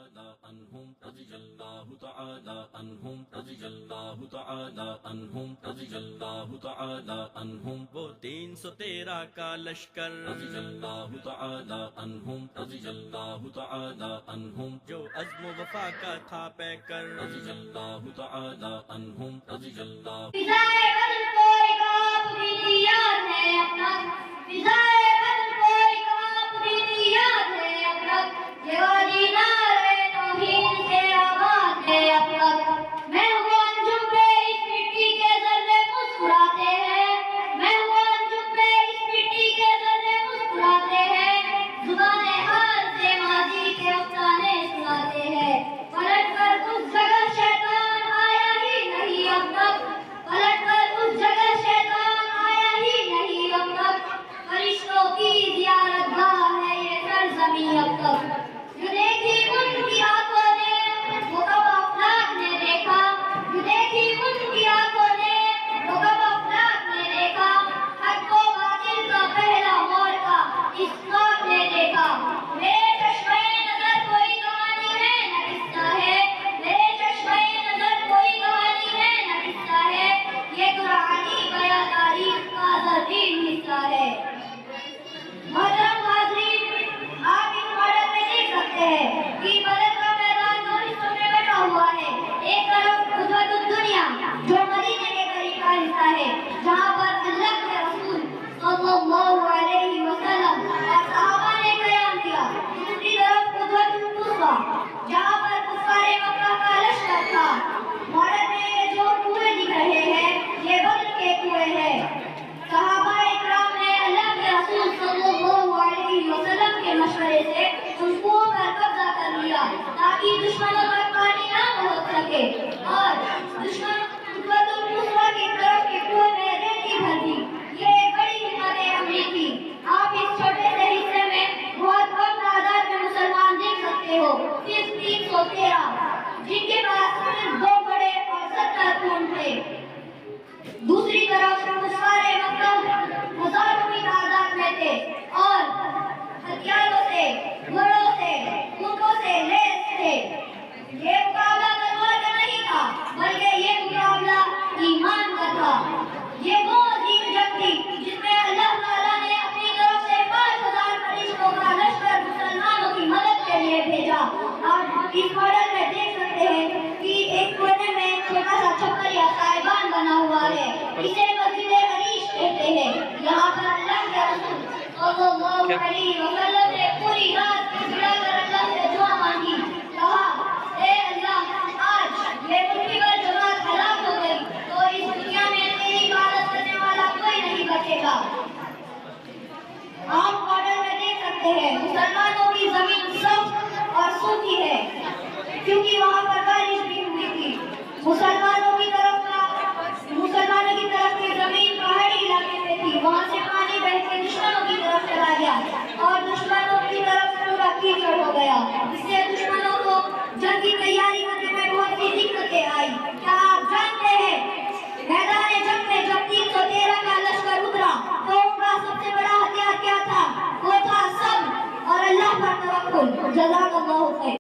तआला अन्हुम रज़ियल्लाहु तआला अन्हुम रज़ियल्लाहु तआला अन्हुम रज़ियल्लाहु तआला अन्हुम। वो 313 का लश्कर रज़ियल्लाहु तआला अन्हुम रज़ियल्लाहु तआला अन्हुम, जो अज़्म वफ़ा का था पैकर रज़ियल्लाहु तआला अन्हुम रज़ियल्लाहु। ताकि दुश्मनों का पानी ना पहुंच सके और दुश्मन की तरफ के कुएं में रेती भर दी। ये बड़ी हिम्मत अमली थी। आप इस छोटे से हिस्से में बहुत कम तादाद में मुसलमान देख सकते हो, सिर्फ 313, जिनके पास सिर्फ 2 बड़े और 70 खून थे। दूसरी तरफ सारे मतलब हजारों की तादाद में थे और हथियारों से, घोड़ों से, ऊंटों से लैस थे। ये मुकाबला तलवार का नहीं था, बल्कि ये मुकाबला ईमान का था। ये वो अजीम जंग थी जिसमें अल्लाह ताला ने अपनी तरफ से 5000 फरिश्तों का लश्कर मुसलमानों की मदद के लिए भेजा। आप इस मॉडल में देख सकते हैं कि एक कोने में एक छोटा सा छप्पर या साहिबान बना हुआ है। इसे मस्जिद हरीश कहते हैं। यहाँ पर अल्लाह के रसूल सल्लल्लाहु अलैहि वसल्लम ने पूरी रात गिड़गिड़ाकर अल्लाह से दुआ मांगी। कहा, ए अल्लाह, आज ये मुसीबत जमात हलाक हो गई तो इस दुनिया में तेरी इबादत करने वाला कोई नहीं बचेगा। आप मॉडल में देख सकते हैं मुसलमानों की जमीन सख्त और सूखी है क्योंकि वहाँ पर बारिश भी हुई थी। मुसलमानों की तरफ की जमीन पहाड़ी इलाके में थी, वहाँ से पानी बह के दुश्मनों की तरफ चला गया और दुश्मनों की तरफ पूरा कीचड़ हो गया। इससे दुश्मनों को जंग की तैयारी करने में बहुत सी दिक्कतें आई। क्या आप जानते हैं मैदान जंग में जब 313 का लश्कर उतरा तो उनका सबसे बड़ा हथियार क्या था? वो था सब्र और अल्लाह पर तवक्कुल। जज़ाकल्लाहु खैर।